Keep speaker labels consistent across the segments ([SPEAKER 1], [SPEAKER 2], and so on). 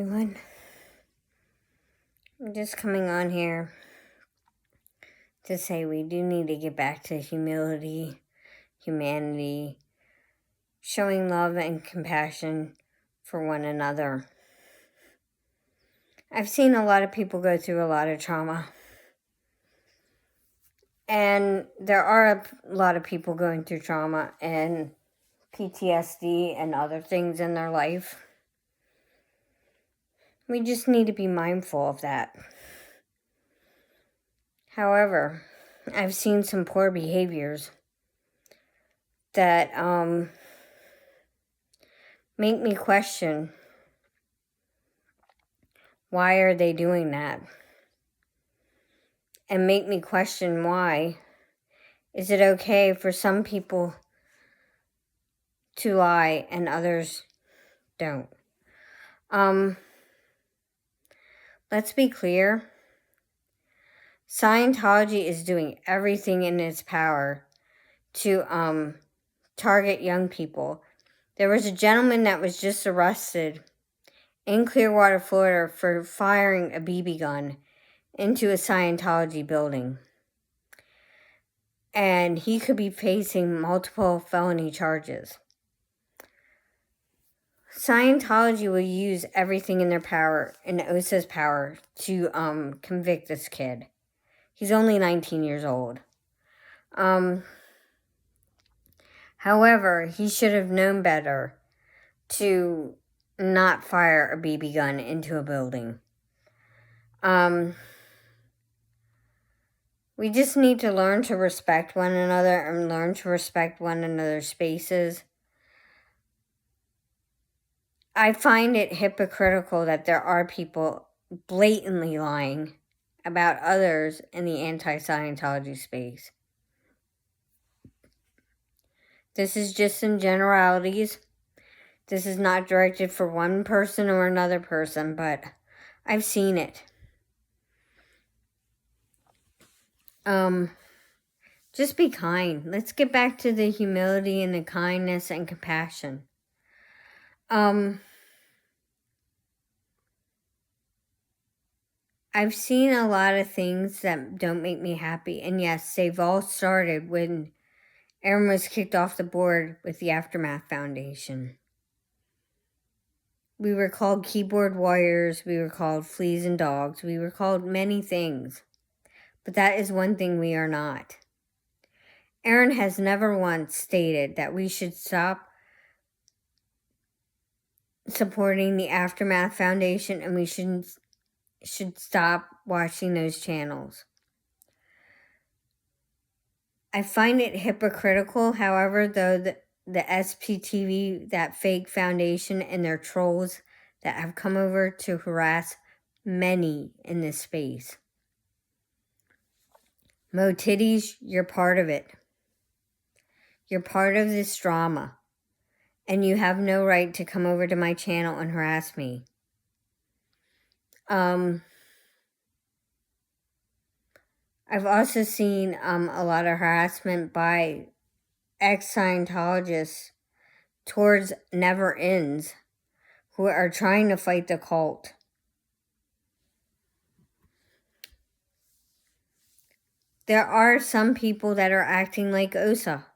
[SPEAKER 1] Everyone, I'm just coming on here to say we do need to get back to humility, humanity, showing love and compassion for one another. I've seen a lot of people go through a lot of trauma, and there are a lot of people going through trauma and PTSD and other things in their life. We just need to be mindful of that. However, I've seen some poor behaviors that make me question, why are they doing that? And make me question, why is it okay for some people to lie and others don't? Let's be clear. Scientology is doing everything in its power to target young people. There was a gentleman that was just arrested in Clearwater, Florida for firing a BB gun into a Scientology building. And he could be facing multiple felony charges. Scientology will use everything in their power, in OSA's power, to convict this kid. He's only 19 years old. However, he should have known better to not fire a BB gun into a building. We just need to learn to respect one another and learn to respect one another's spaces. I find it hypocritical that there are people blatantly lying about others in the anti-Scientology space. This is just in generalities. This is not directed for one person or another person, but I've seen it. Just be kind. Let's get back to the humility and the kindness and compassion. I've seen a lot of things that don't make me happy. And yes, they've all started when Aaron was kicked off the board with the Aftermath Foundation. We were called keyboard warriors. We were called fleas and dogs. We were called many things. But that is one thing we are not. Aaron has never once stated that we should stop supporting the Aftermath Foundation and we should stop watching those channels. I find it hypocritical, however, though, the SPTV, that fake foundation, and their trolls that have come over to harass many in this space. Mo Titties, you're part of it. You're part of this drama. And you have no right to come over to my channel and harass me. I've also seen a lot of harassment by ex-Scientologists towards Never Ends who are trying to fight the cult. There are some people that are acting like OSA.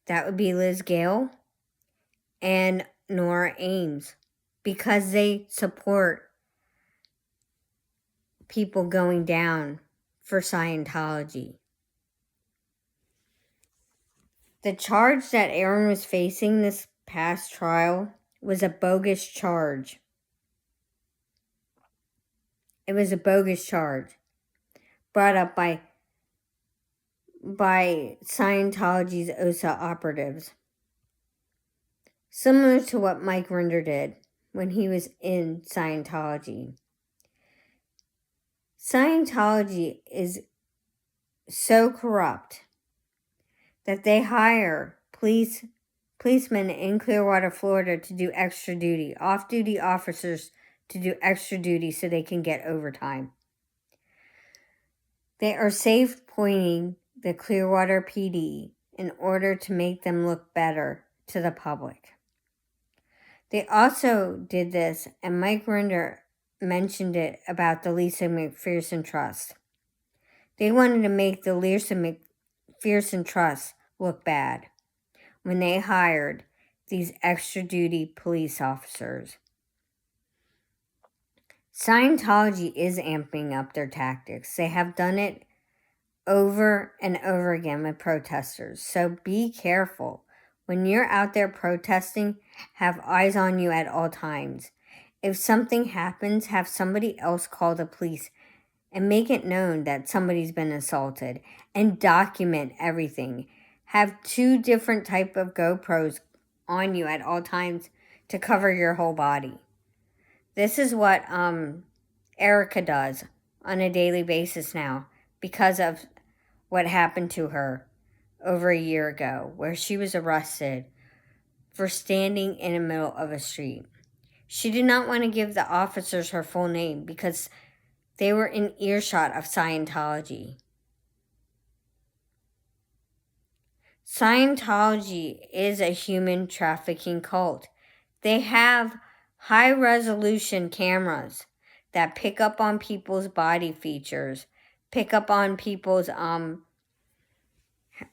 [SPEAKER 1] That would be Liz Gale and Nora Ames, because they support people going down for Scientology. The charge that Aaron was facing this past trial was a bogus charge. It was a bogus charge brought up by Scientology's OSA operatives. Similar to what Mike Rinder did when he was in Scientology. Scientology is so corrupt that they hire policemen in Clearwater, Florida to do extra duty, off-duty officers to do extra duty so they can get overtime. They are safe pointing the Clearwater PD in order to make them look better to the public. They also did this, and Mike Rinder mentioned it about the Lisa McPherson Trust. They wanted to make the Lisa McPherson Trust look bad when they hired these extra duty police officers. Scientology is amping up their tactics. They have done it over and over again with protesters. So be careful. When you're out there protesting, have eyes on you at all times. If something happens, have somebody else call the police and make it known that somebody's been assaulted, and document everything. Have 2 different type of GoPros on you at all times to cover your whole body. This is what Erica does on a daily basis now because of what happened to her over a year ago, where she was arrested for standing in the middle of a street. She did not want to give the officers her full name because they were in earshot of Scientology. Scientology is a human trafficking cult. They have high-resolution cameras that pick up on people's body features, pick up on people's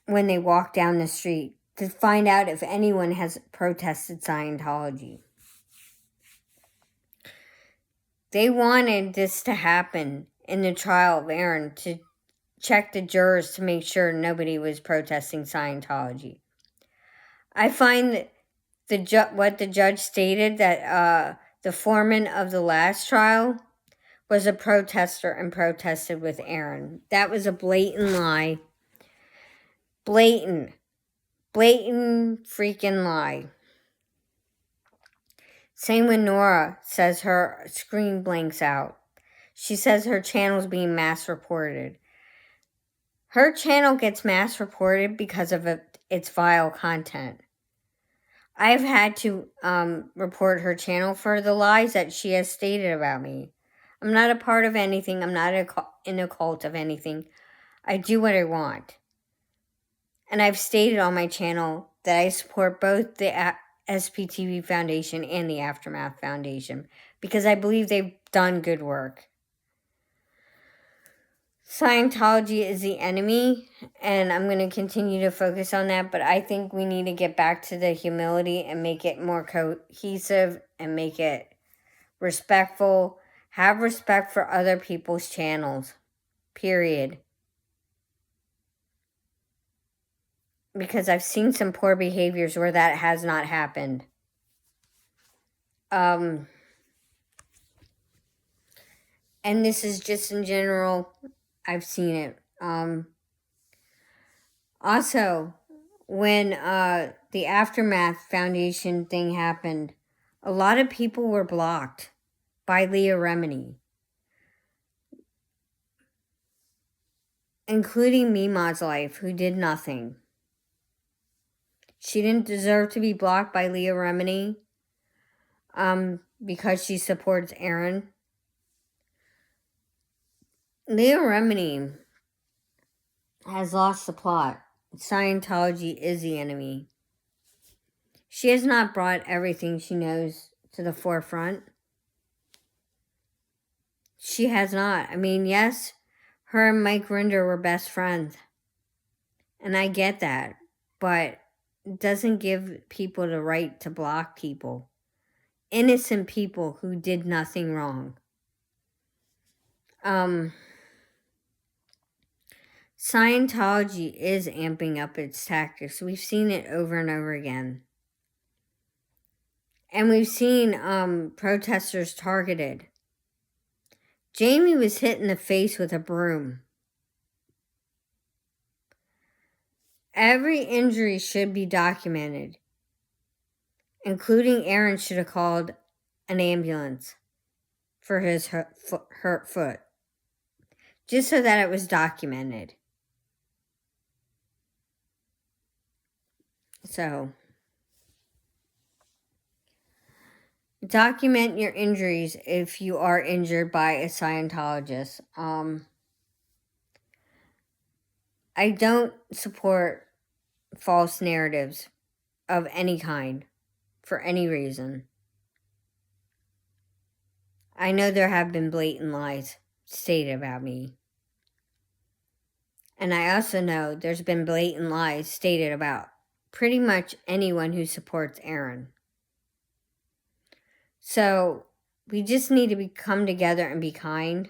[SPEAKER 1] when they walk down the street to find out if anyone has protested Scientology. They wanted this to happen in the trial of Aaron to check the jurors to make sure nobody was protesting Scientology. I find that what the judge stated, that the foreman of the last trial was a protester and protested with Aaron. That was a blatant lie. Blatant freaking lie. Same when Nora says her screen blanks out. She says her channel's being mass reported. Her channel gets mass reported because of its vile content. I've had to report her channel for the lies that she has stated about me. I'm not a part of anything. I'm not in a cult of anything. I do what I want. And I've stated on my channel that I support both the SPTV Foundation and the Aftermath Foundation because I believe they've done good work. Scientology is the enemy, and I'm going to continue to focus on that, but I think we need to get back to the humility and make it more cohesive and make it respectful. Have respect for other people's channels, period. Because I've seen some poor behaviors where that has not happened. And this is just in general, I've seen it. Also, when the Aftermath Foundation thing happened, a lot of people were blocked by Leah Remini, including Mima's Life, who did nothing. She didn't deserve to be blocked by Leah Remini because she supports Aaron. Leah Remini has lost the plot. Scientology is the enemy. She has not brought everything she knows to the forefront. She has not. I mean, yes, her and Mike Rinder were best friends. And I get that. But it doesn't give people the right to block people. Innocent people who did nothing wrong. Scientology is amping up its tactics. We've seen it over and over again. And we've seen protesters targeted. Jamie was hit in the face with a broom. Every injury should be documented. Including Aaron should have called an ambulance for his hurt foot. Just so that it was documented. So, document your injuries if you are injured by a Scientologist. I don't support false narratives of any kind for any reason. I know there have been blatant lies stated about me. And I also know there's been blatant lies stated about pretty much anyone who supports Aaron. So we just need to come together and be kind.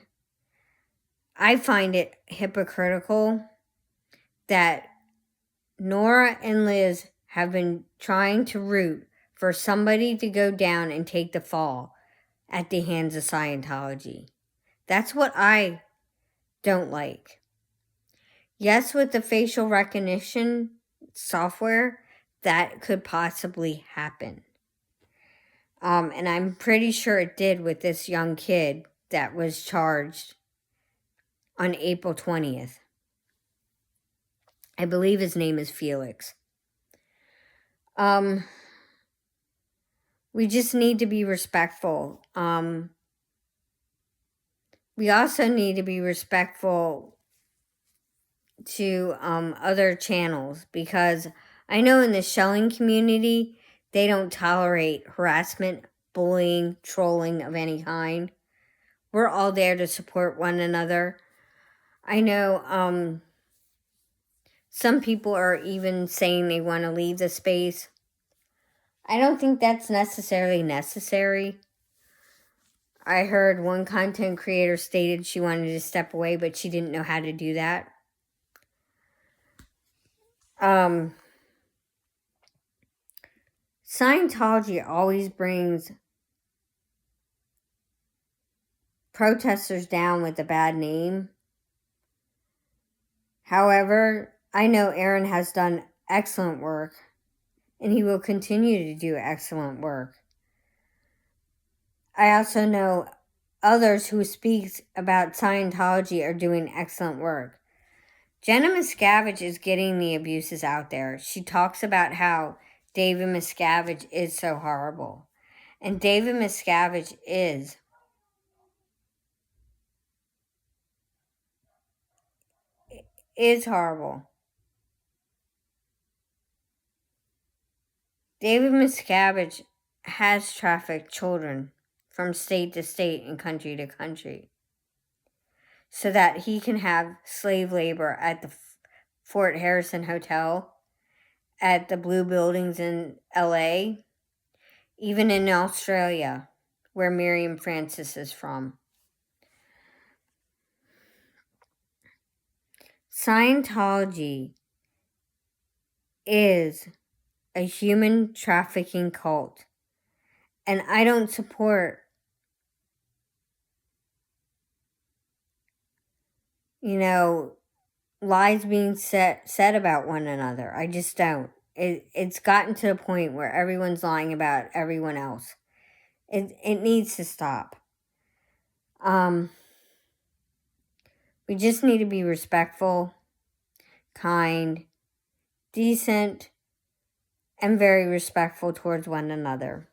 [SPEAKER 1] I find it hypocritical that Nora and Liz have been trying to root for somebody to go down and take the fall at the hands of Scientology. That's what I don't like. Yes, with the facial recognition software, that could possibly happen. And I'm pretty sure it did with this young kid that was charged on April 20th. I believe his name is Felix. We just need to be respectful. We also need to be respectful to other channels, because I know in the shelling community, they don't tolerate harassment, bullying, trolling of any kind. We're all there to support one another. I know some people are even saying they want to leave the space. I don't think that's necessarily necessary. I heard one content creator stated she wanted to step away, but she didn't know how to do that. Scientology always brings protesters down with a bad name. However, I know Aaron has done excellent work, and he will continue to do excellent work. I also know others who speak about Scientology are doing excellent work. Jenna Miscavige is getting the abuses out there. She talks about how David Miscavige is so horrible. And David Miscavige is horrible. David Miscavige has trafficked children from state to state and country to country so that he can have slave labor at the Fort Harrison Hotel, at the Blue Buildings in LA, even in Australia, where Miriam Francis is from. Scientology is a human trafficking cult, and I don't support, lies being said about one another. I just don't. It's gotten to the point where everyone's lying about everyone else. It needs to stop. We just need to be respectful, kind, decent, and very respectful towards one another.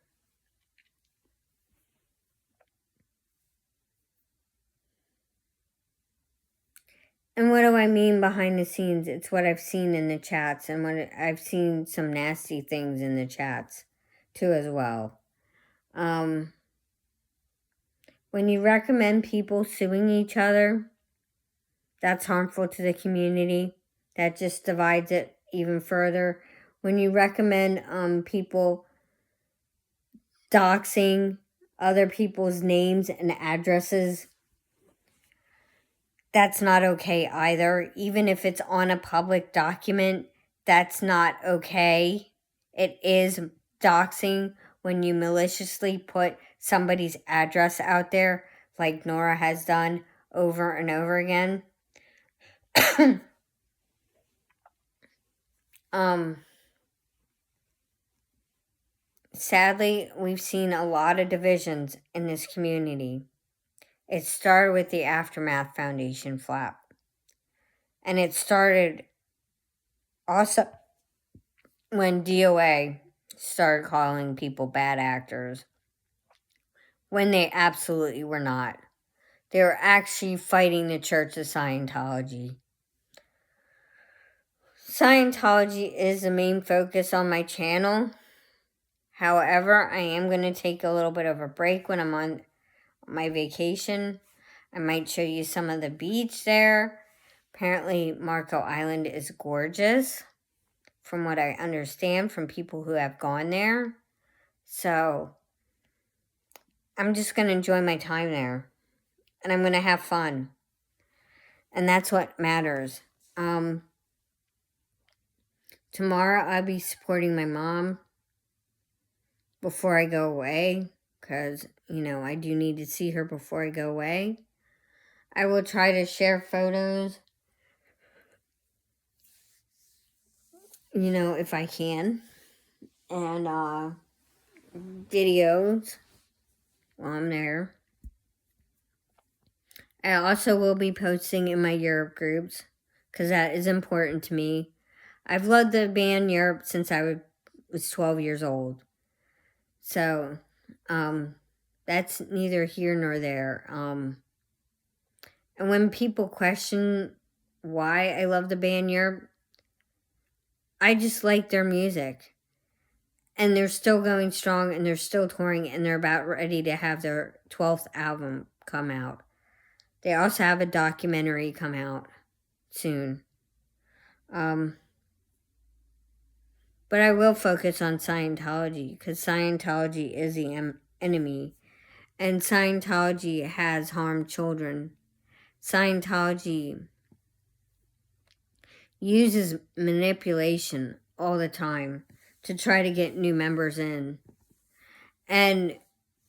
[SPEAKER 1] And what do I mean behind the scenes? It's what I've seen in the chats, and what I've seen some nasty things in the chats too as well. When you recommend people suing each other, that's harmful to the community. That just divides it even further. When you recommend people doxing other people's names and addresses, that's not okay either. Even if it's on a public document, that's not okay. It is doxing when you maliciously put somebody's address out there, like Nora has done over and over again. Sadly, we've seen a lot of divisions in this community. It started with the Aftermath Foundation flap. And it started also when DOA started calling people bad actors, when they absolutely were not. They were actually fighting the Church of Scientology. Scientology is the main focus on my channel. However, I am going to take a little bit of a break when I'm my vacation. I might show you some of the beach there. Apparently, Marco Island is gorgeous, from what I understand from people who have gone there. So, I'm just going to enjoy my time there. And I'm going to have fun. And that's what matters. Tomorrow, I'll be supporting my mom before I go away. Because, I do need to see her before I go away. I will try to share photos, if I can. And videos while I'm there. I also will be posting in my Europe groups because that is important to me. I've loved the band Europe since I was 12 years old. So, that's neither here nor there. And when people question why I love the band Europe, I just like their music. And they're still going strong, and they're still touring, and they're about ready to have their 12th album come out. They also have a documentary come out soon. But I will focus on Scientology, because Scientology is the enemy. And Scientology has harmed children. Scientology uses manipulation all the time to try to get new members in. And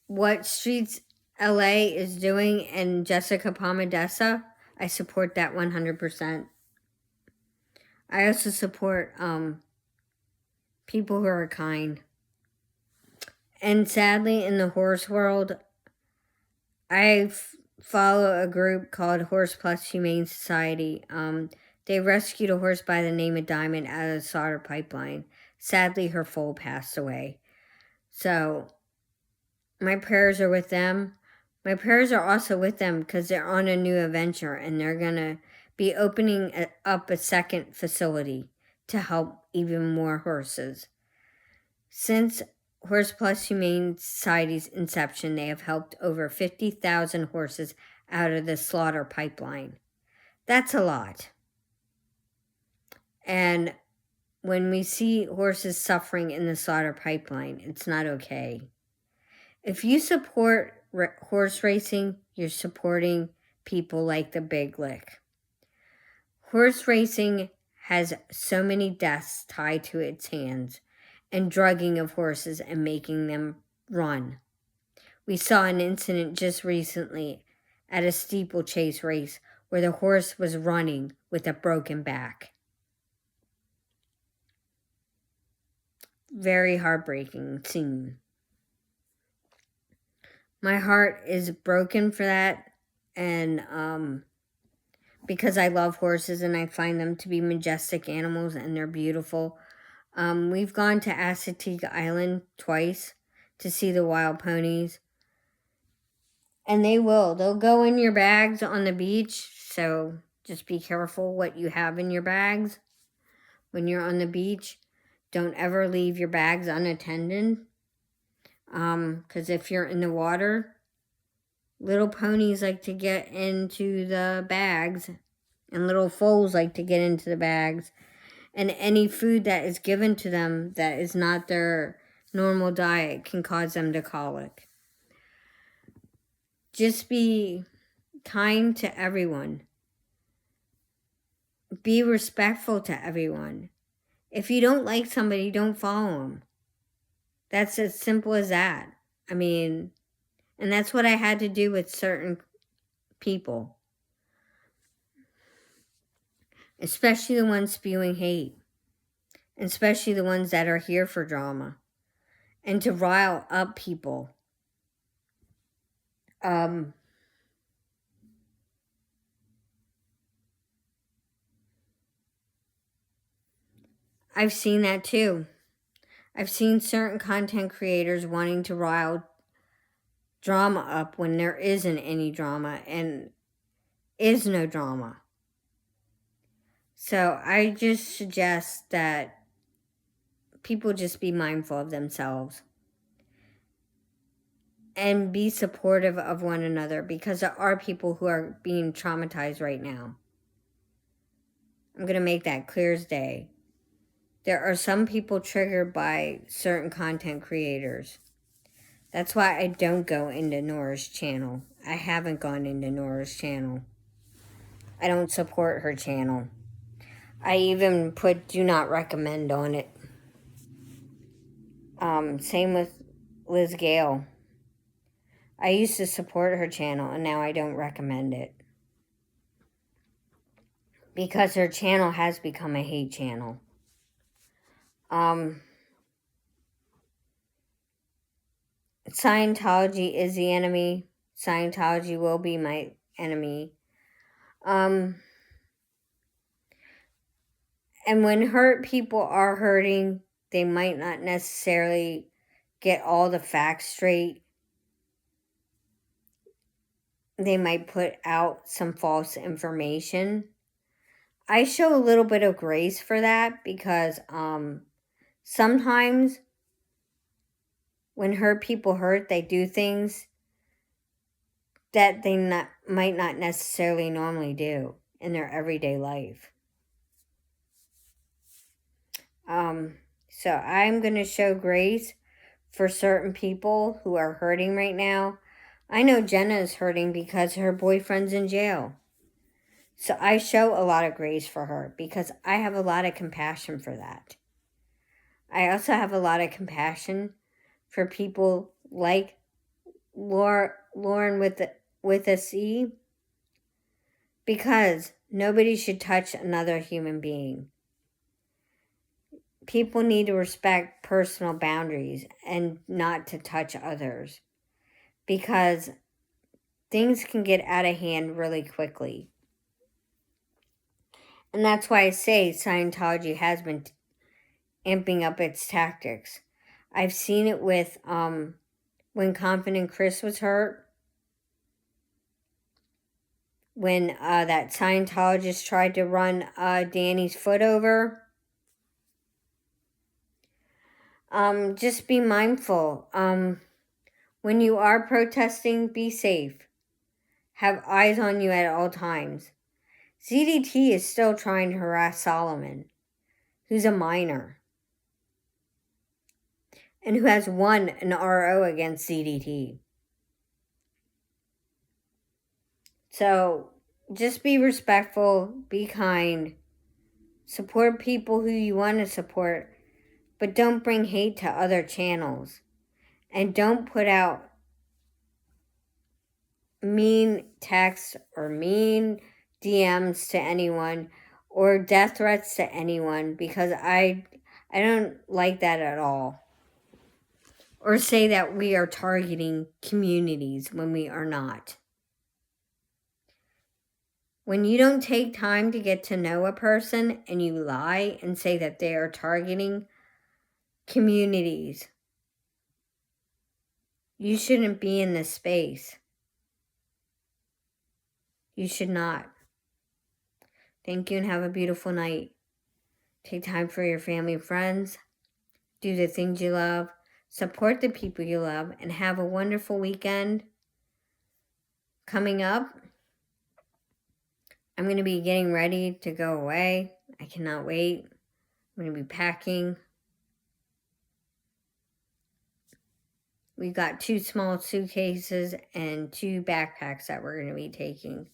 [SPEAKER 1] what Streets LA is doing and Jessica Palmadessa, I support that 100%. I also support people who are kind. And sadly, in the horse world, I follow a group called Horse Plus Humane Society. They rescued a horse by the name of Diamond out of the slaughter pipeline. Sadly, her foal passed away. So, my prayers are with them. My prayers are also with them because they're on a new adventure and they're going to be opening up a second facility to help even more horses. Since Horse Plus Humane Society's inception, they have helped over 50,000 horses out of the slaughter pipeline. That's a lot. And when we see horses suffering in the slaughter pipeline, it's not okay. If you support horse racing, you're supporting people like the Big Lick. Horse racing has so many deaths tied to its hands and drugging of horses and making them run. We saw an incident just recently at a steeplechase race where the horse was running with a broken back. Very heartbreaking scene. My heart is broken for that, and because I love horses and I find them to be majestic animals and they're beautiful. We've gone to Assateague Island twice to see the wild ponies. And they'll go in your bags on the beach, so just be careful what you have in your bags when you're on the beach. Don't ever leave your bags unattended. Because if you're in the water, little ponies like to get into the bags, and little foals like to get into the bags. And any food that is given to them that is not their normal diet can cause them to colic. Just be kind to everyone. Be respectful to everyone. If you don't like somebody, don't follow them. That's as simple as that. I mean, and that's what I had to do with certain people. Especially the ones spewing hate. Especially the ones that are here for drama. And to rile up people. I've seen that too. I've seen certain content creators wanting to rile drama up when there isn't any drama and is no drama. So I just suggest that people just be mindful of themselves. and be supportive of one another, because there are people who are being traumatized right now. I'm going to make that clear as day. There are some people triggered by certain content creators. That's why I don't go into Nora's channel. I haven't gone into Nora's channel. I don't support her channel. I even put do not recommend on it. Same with Liz Gale. I used to support her channel, and now I don't recommend it, because her channel has become a hate channel. Scientology is the enemy. Scientology will be my enemy. And when hurt people are hurting, they might not necessarily get all the facts straight. They might put out some false information. I show a little bit of grace for that, because sometimes when hurt people hurt, they do things that they might not necessarily normally do in their everyday life. So I'm going to show grace for certain people who are hurting right now. I know Jenna is hurting because her boyfriend's in jail. So I show a lot of grace for her, because I have a lot of compassion for that. I also have a lot of compassion for people like Lauren with a C, because nobody should touch another human being. People need to respect personal boundaries and not to touch others, because things can get out of hand really quickly. And that's why I say Scientology has been amping up its tactics. I've seen it with when Confident Chris was hurt, when that Scientologist tried to run Danny's foot over. Just be mindful. When you are protesting, be safe. Have eyes on you at all times. ZDT is still trying to harass Solomon, who's a minor, and who has won an RO against ZDT. So just be respectful, be kind, support people who you want to support, but don't bring hate to other channels. And don't put out mean texts or mean DMs to anyone or death threats to anyone, because I don't like that at all. Or say that we are targeting communities when we are not. When you don't take time to get to know a person and you lie and say that they are targeting communities, you shouldn't be in this space. You should not. Thank you and have a beautiful night. Take time for your family and friends. Do the things you love. Support the people you love. And have a wonderful weekend. Coming up, I'm going to be getting ready to go away. I cannot wait. I'm going to be packing. We've got 2 small suitcases and 2 backpacks that we're going to be taking.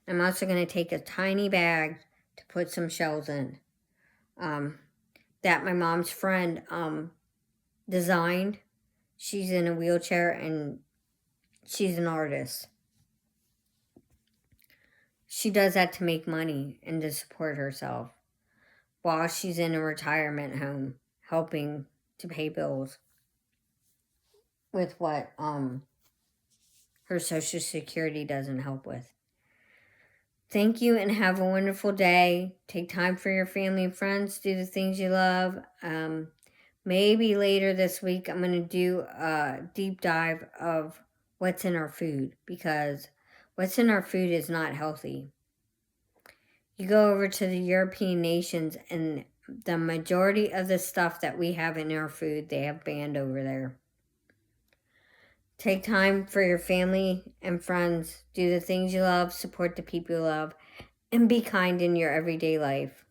[SPEAKER 1] I'm also going to take a tiny bag to put some shells in. That my mom's friend designed. She's in a wheelchair and she's an artist. She does that to make money and to support herself while she's in a retirement home, helping to pay bills with what her Social Security doesn't help with. Thank you and have a wonderful day. Take time for your family and friends. Do the things you love. Maybe later this week I'm going to do a deep dive of what's in our food, because what's in our food is not healthy. You go over to the European nations and the majority of the stuff that we have in our food, they have banned over there. Take time for your family and friends. Do the things you love, support the people you love, and be kind in your everyday life.